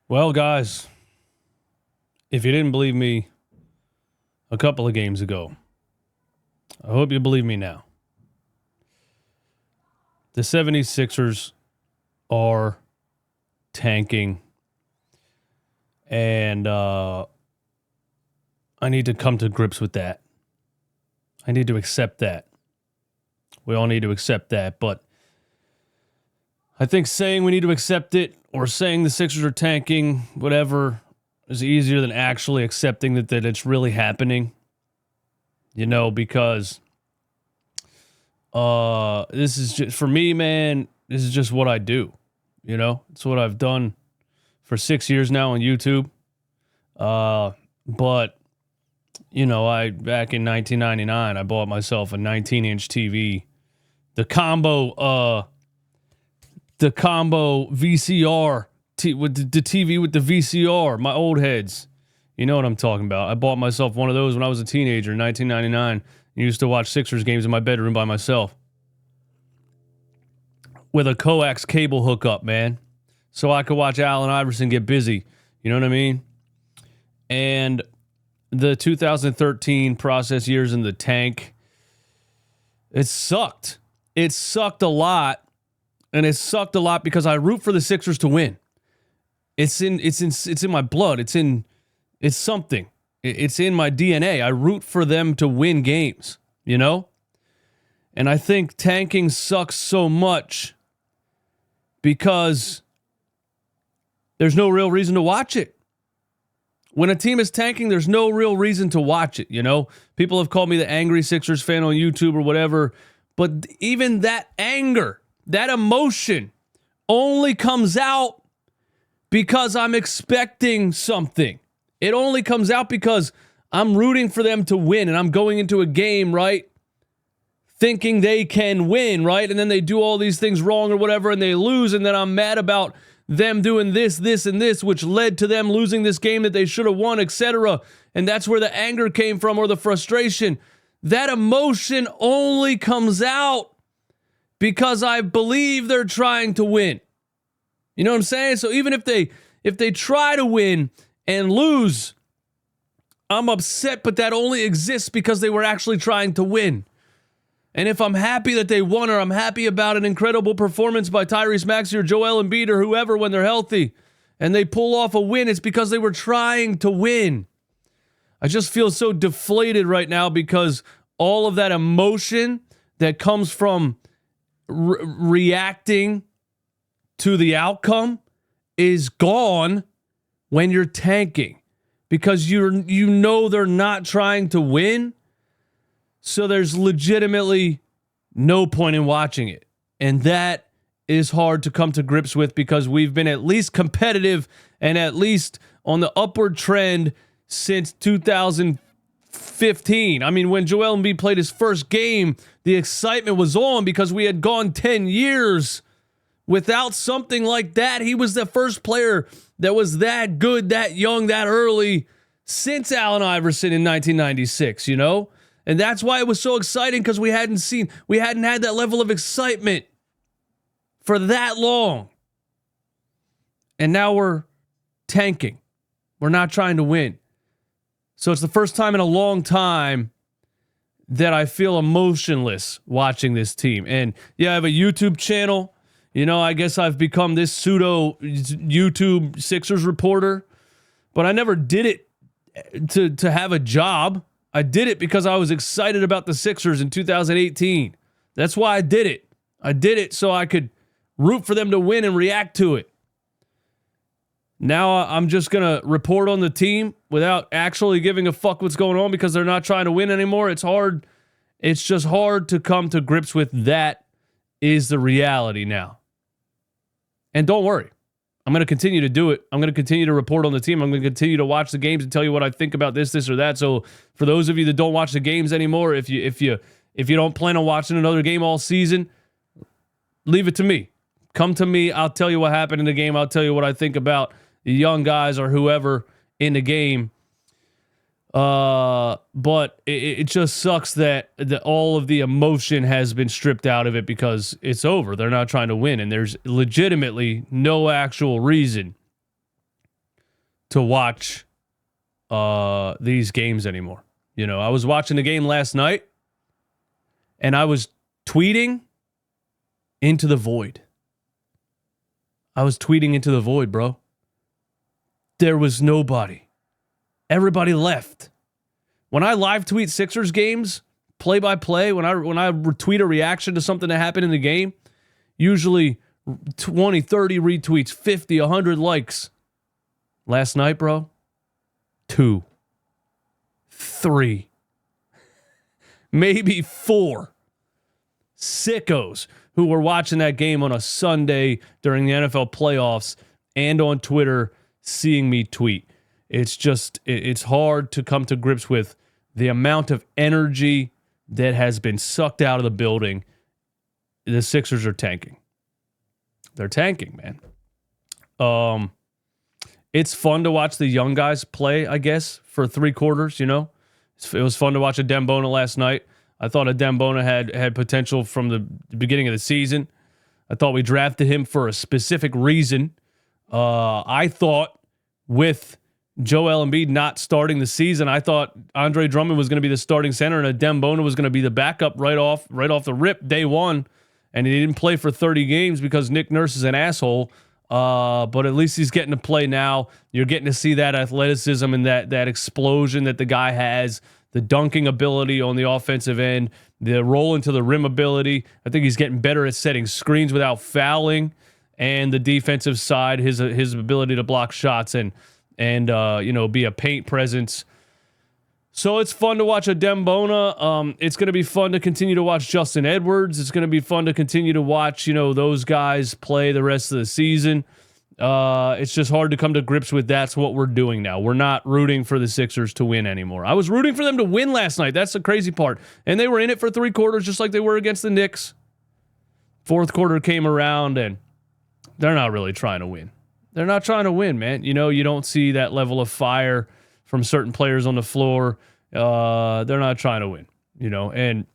Well, guys, if you didn't believe me a couple of games ago, I hope you believe me now. The 76ers are tanking, and I need to come to grips with that. I need to accept that. We all need to accept that, but I think saying we need to accept it or saying the Sixers are tanking, whatever, is easier than actually accepting that it's really happening. You know, because this is just, for me, man, this is just what I do. You know, it's what I've done for 6 years now on YouTube. But, you know, back in 1999, I bought myself a 19-inch TV. The combo VCR, with the TV with the VCR, my old heads. You know what I'm talking about. I bought myself one of those when I was a teenager in 1999. I used to watch Sixers games in my bedroom by myself with a coax cable hookup, man, so I could watch Allen Iverson get busy. You know what I mean? And the 2013 process years in the tank, it sucked. It sucked a lot. And it sucked a lot because I root for the Sixers to win. It's in my blood. It's something. It's in my DNA. I root for them to win games, you know? And I think tanking sucks so much because there's no real reason to watch it. When a team is tanking, there's no real reason to watch it, you know? People have called me the angry Sixers fan on YouTube or whatever, but even that anger, that emotion only comes out because I'm expecting something. It only comes out because I'm rooting for them to win, and I'm going into a game, right, thinking they can win, right? And then they do all these things wrong or whatever, and they lose, and then I'm mad about them doing this, and this, which led to them losing this game that they should have won, etc. And that's where the anger came from, or the frustration. That emotion only comes out because I believe they're trying to win. You know what I'm saying? So even if they try to win and lose, I'm upset, but that only exists because they were actually trying to win. And if I'm happy that they won, or I'm happy about an incredible performance by Tyrese Maxey or Joel Embiid or whoever when they're healthy, and they pull off a win, it's because they were trying to win. I just feel so deflated right now because all of that emotion that comes from reacting to the outcome is gone when you're tanking, because you know they're not trying to win, so there's legitimately no point in watching it. And that is hard to come to grips with because we've been at least competitive and at least on the upward trend since 2015. I mean, when Joel Embiid played his first game, the excitement was on because we had gone 10 years without something like that. He was the first player that was that good, that young, that early since Allen Iverson in 1996, you know? And that's why it was so exciting, because we hadn't had that level of excitement for that long. And now we're tanking. We're not trying to win. So it's the first time in a long time that I feel emotionless watching this team. And yeah, I have a YouTube channel. You know, I guess I've become this pseudo YouTube Sixers reporter, but I never did it to have a job. I did it because I was excited about the Sixers in 2018. That's why I did it. I did it so I could root for them to win and react to it. Now I'm just going to report on the team without actually giving a fuck what's going on because they're not trying to win anymore. It's hard. It's just hard to come to grips with that is the reality now. And don't worry. I'm going to continue to do it. I'm going to continue to report on the team. I'm going to continue to watch the games and tell you what I think about this or that. So for those of you that don't watch the games anymore, if you don't plan on watching another game all season, leave it to me. Come to me. I'll tell you what happened in the game. I'll tell you what I think about the young guys or whoever in the game. But it just sucks that all of the emotion has been stripped out of it because it's over. They're not trying to win, and there's legitimately no actual reason to watch these games anymore. I was watching the game last night, and I was tweeting into the void. I was tweeting into the void, bro. There was nobody. Everybody left. When I live tweet Sixers games, play by play, when I tweet a reaction to something that happened in the game, usually 20, 30 retweets, 50, 100 likes. Last night, bro, 2, 3, maybe 4 sickos who were watching that game on a Sunday during the NFL playoffs and on Twitter seeing me tweet. It's hard to come to grips with the amount of energy that has been sucked out of the building. The Sixers are tanking. They're tanking, man. It's fun to watch the young guys play, I guess, for 3 quarters, It was fun to watch Adem Bona last night. I thought Adem Bona had potential from the beginning of the season. I thought we drafted him for a specific reason. I thought with Joel Embiid not starting the season, I thought Andre Drummond was going to be the starting center and Adem Bona was going to be the backup right off the rip, day one. And he didn't play for 30 games because Nick Nurse is an asshole. But at least he's getting to play now. You're getting to see that athleticism and that explosion that the guy has, the dunking ability on the offensive end, the roll into the rim ability. I think he's getting better at setting screens without fouling, and the defensive side, his ability to block shots and be a paint presence. So it's fun to watch Adem Bona. It's going to be fun to continue to watch Justin Edwards. It's going to be fun to continue to watch, those guys play the rest of the season. It's just hard to come to grips with that's what we're doing now. We're not rooting for the Sixers to win anymore. I was rooting for them to win last night. That's the crazy part. And they were in it for 3 quarters just like they were against the Knicks. 4th quarter came around, and they're not really trying to win. They're not trying to win, man. You don't see that level of fire from certain players on the floor. They're not trying to win, and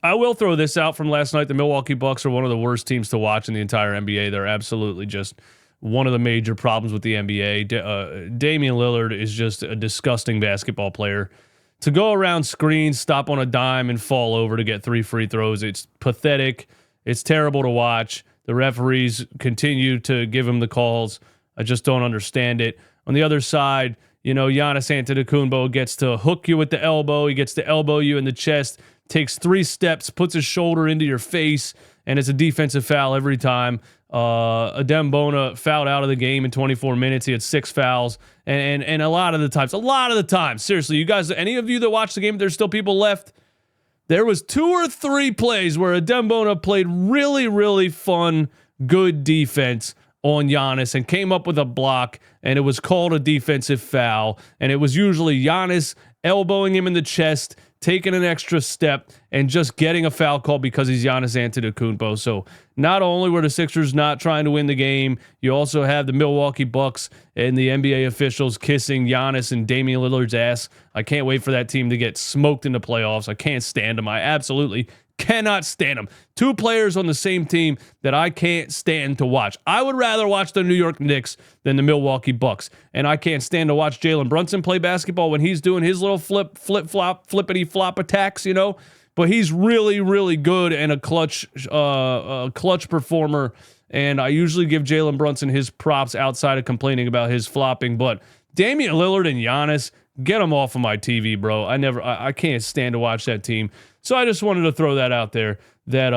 I will throw this out from last night. The Milwaukee Bucks are one of the worst teams to watch in the entire NBA. They're absolutely just one of the major problems with the NBA. Damian Lillard is just a disgusting basketball player. To go around screens, stop on a dime, and fall over to get 3 free throws, it's pathetic. It's terrible to watch. The referees continue to give him the calls. I just don't understand it. On the other side, Giannis Antetokounmpo gets to hook you with the elbow. He gets to elbow you in the chest, takes 3 steps, puts his shoulder into your face, and it's a defensive foul every time. Adem Bona fouled out of the game in 24 minutes. He had 6 fouls. And a lot of the times, seriously, you guys, any of you that watch the game, there's still people left. There was 2 or 3 plays where Adem Bona played really, really fun, good defense on Giannis and came up with a block, and it was called a defensive foul. And it was usually Giannis elbowing him in the chest, taking an extra step, and just getting a foul call because he's Giannis Antetokounmpo. So not only were the Sixers not trying to win the game, you also have the Milwaukee Bucks and the NBA officials kissing Giannis and Damian Lillard's ass. I can't wait for that team to get smoked in the playoffs. I can't stand them. I absolutely cannot stand them. 2 players on the same team that I can't stand to watch. I would rather watch the New York Knicks than the Milwaukee Bucks. And I can't stand to watch Jalen Brunson play basketball when he's doing his little flippity flop attacks, But he's really, really good and a clutch performer. And I usually give Jalen Brunson his props outside of complaining about his flopping. But Damian Lillard and Giannis, get them off of my TV, bro. I can't stand to watch that team. So I just wanted to throw that out there that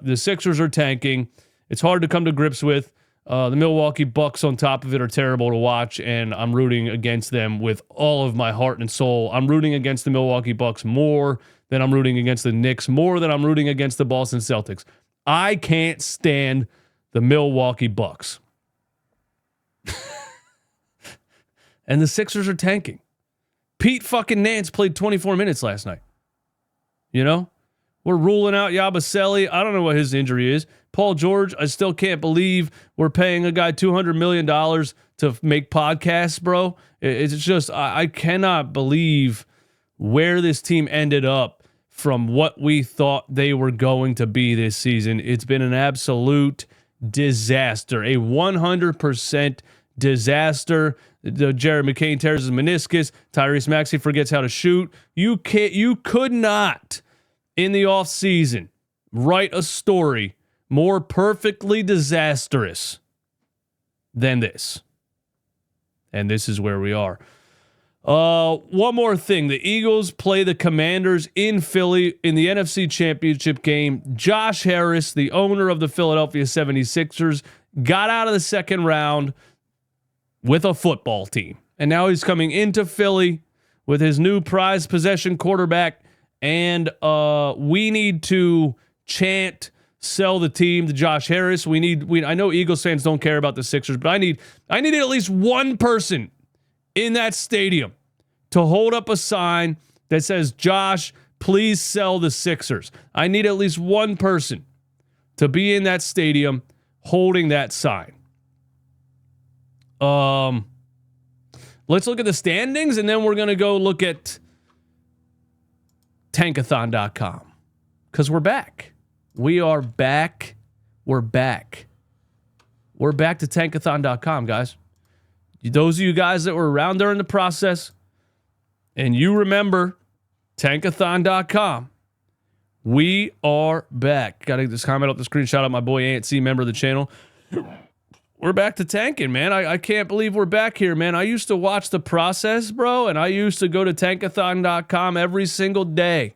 the Sixers are tanking. It's hard to come to grips with. The Milwaukee Bucks on top of it are terrible to watch, and I'm rooting against them with all of my heart and soul. I'm rooting against the Milwaukee Bucks more than I'm rooting against the Knicks, more than I'm rooting against the Boston Celtics. I can't stand the Milwaukee Bucks. And the Sixers are tanking. Pete fucking Nance played 24 minutes last night. We're ruling out Yabusele. I don't know what his injury is. Paul George, I still can't believe we're paying a guy $200 million to make podcasts, bro. It's just, I cannot believe where this team ended up from what we thought they were going to be this season. It's been an absolute disaster, a 100% disaster. Jared McCain tears his meniscus. Tyrese Maxey forgets how to shoot. You could not, in the offseason, write a story more perfectly disastrous than this. And this is where we are. One more thing. The Eagles play the Commanders in Philly in the NFC Championship game. Josh Harris, the owner of the Philadelphia 76ers, got out of the second round with a football team. And now he's coming into Philly with his new prized possession quarterback. And we need to chant, sell the team to Josh Harris. I know Eagles fans don't care about the Sixers, but I need at least one person in that stadium to hold up a sign that says, Josh, please sell the Sixers. I need at least one person to be in that stadium holding that sign. Let's look at the standings, and then we're going to go look at tankathon.com because we're back. We are back. We're back. We're back to tankathon.com, guys. Those of you guys that were around during the process and you remember tankathon.com, we are back. Got to just comment up the screen. Shout out my boy Aunt C, member of the channel. We're back to tanking, man. I can't believe we're back here, man. I used to watch the process, bro, and I used to go to tankathon.com every single day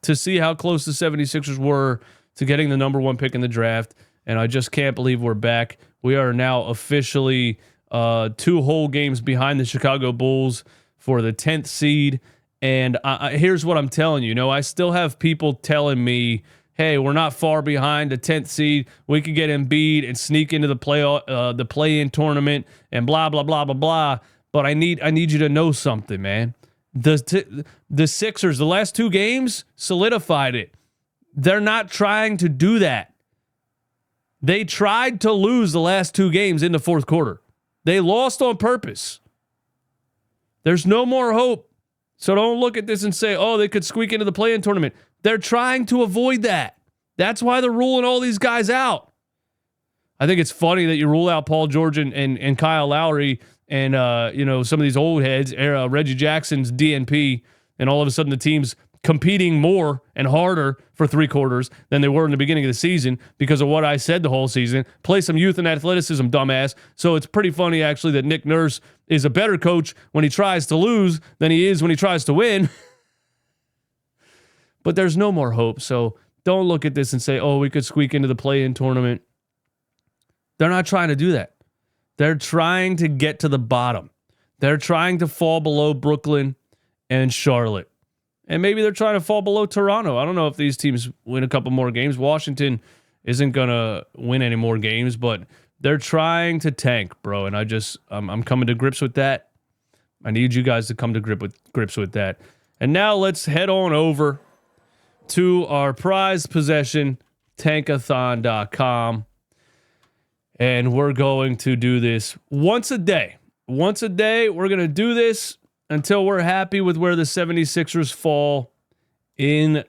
to see how close the 76ers were to getting the number one pick in the draft, and I just can't believe we're back. We are now officially 2 whole games behind the Chicago Bulls for the 10th seed, and here's what I'm telling you. I still have people telling me, hey, we're not far behind the 10th seed. We could get Embiid and sneak into the play-in tournament and blah, blah, blah, blah, blah. But I need you to know something, man. The Sixers, the last 2 games solidified it. They're not trying to do that. They tried to lose the last 2 games in the fourth quarter. They lost on purpose. There's no more hope. So don't look at this and say, oh, they could squeak into the play-in tournament. They're trying to avoid that. That's why they're ruling all these guys out. I think it's funny that you rule out Paul George and Kyle Lowry and some of these old heads, Reggie Jackson's DNP, and all of a sudden the team's competing more and harder for 3 quarters than they were in the beginning of the season because of what I said the whole season. Play some youth and athleticism, dumbass. So it's pretty funny, actually, that Nick Nurse is a better coach when he tries to lose than he is when he tries to win. But there's no more hope. So don't look at this and say, oh, we could squeak into the play-in tournament. They're not trying to do that. They're trying to get to the bottom. They're trying to fall below Brooklyn and Charlotte. And maybe they're trying to fall below Toronto. I don't know if these teams win a couple more games. Washington isn't going to win any more games, but they're trying to tank, bro. And I'm coming to grips with that. I need you guys to come to grips with that. And now let's head on over to our prized possession, tankathon.com. And we're going to do this once a day. Once a day, we're going to do this until we're happy with where the 76ers fall in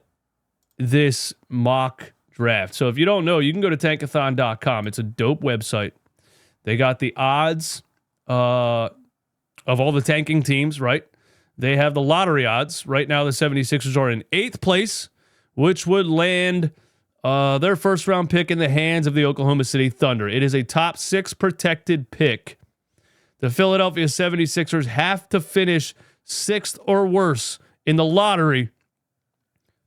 this mock draft. So if you don't know, you can go to tankathon.com. It's a dope website. They got the odds of all the tanking teams, right? They have the lottery odds. Right now, the 76ers are in 8th place, which would land their first round pick in the hands of the Oklahoma City Thunder. It is a top 6 protected pick. The Philadelphia 76ers have to finish 6th or worse in the lottery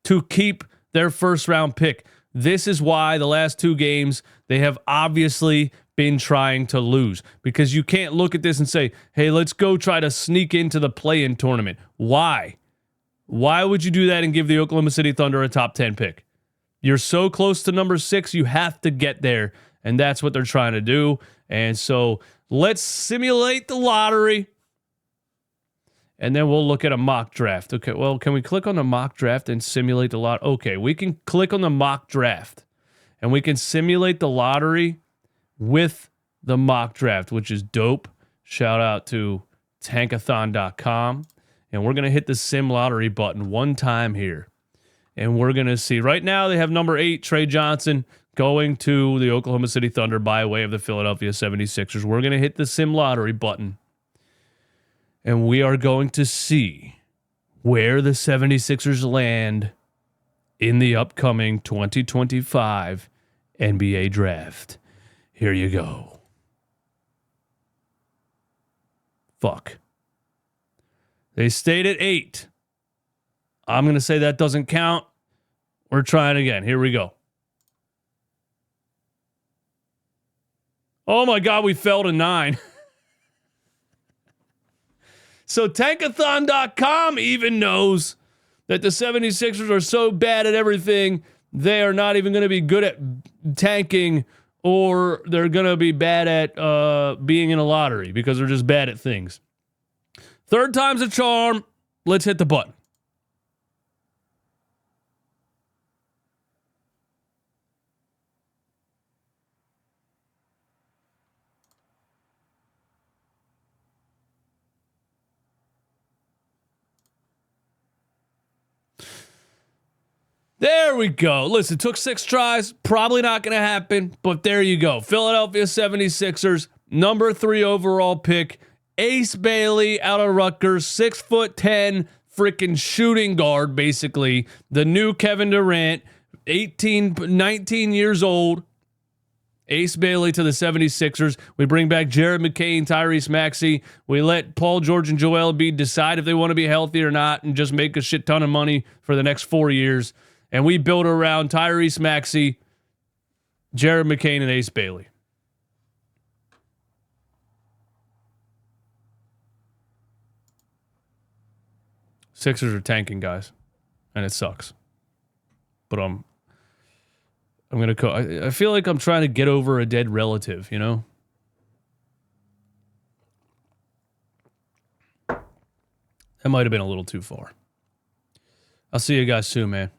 to keep their first round pick. This is why the last 2 games they have obviously been trying to lose, because you can't look at this and say, hey, let's go try to sneak into the play-in tournament. Why? Why would you do that and give the Oklahoma City Thunder a top 10 pick? You're so close to number 6, you have to get there, and that's what they're trying to do. And so let's simulate the lottery, and then we'll look at a mock draft. Okay, well, can we click on the mock draft and simulate the lot? Okay, we can click on the mock draft, and we can simulate the lottery with the mock draft, which is dope. Shout out to tankathon.com. And we're going to hit the sim lottery button one time here. And we're going to see. Right now, they have number 8, Trey Johnson, going to the Oklahoma City Thunder by way of the Philadelphia 76ers. We're going to hit the sim lottery button, and we are going to see where the 76ers land in the upcoming 2025 NBA draft. Here you go. Fuck. They stayed at 8. I'm going to say that doesn't count. We're trying again. Here we go. Oh my God, we fell to 9. So Tankathon.com even knows that the 76ers are so bad at everything, they are not even going to be good at tanking, or they're going to be bad at being in a lottery because they're just bad at things. Third time's a charm. Let's hit the button. There we go. Listen, it took 6 tries. Probably not going to happen, but there you go. Philadelphia 76ers, number 3 overall pick. Ace Bailey out of Rutgers, 6'10", freaking shooting guard, basically. The new Kevin Durant, 19 years old. Ace Bailey to the 76ers. We bring back Jared McCain, Tyrese Maxey. We let Paul George and Joel Embiid decide if they want to be healthy or not and just make a shit ton of money for the next 4 years. And we build around Tyrese Maxey, Jared McCain, and Ace Bailey. Sixers are tanking, guys, and it sucks. But I'm gonna. I feel like I'm trying to get over a dead relative, you know. That might have been a little too far. I'll see you guys soon, man.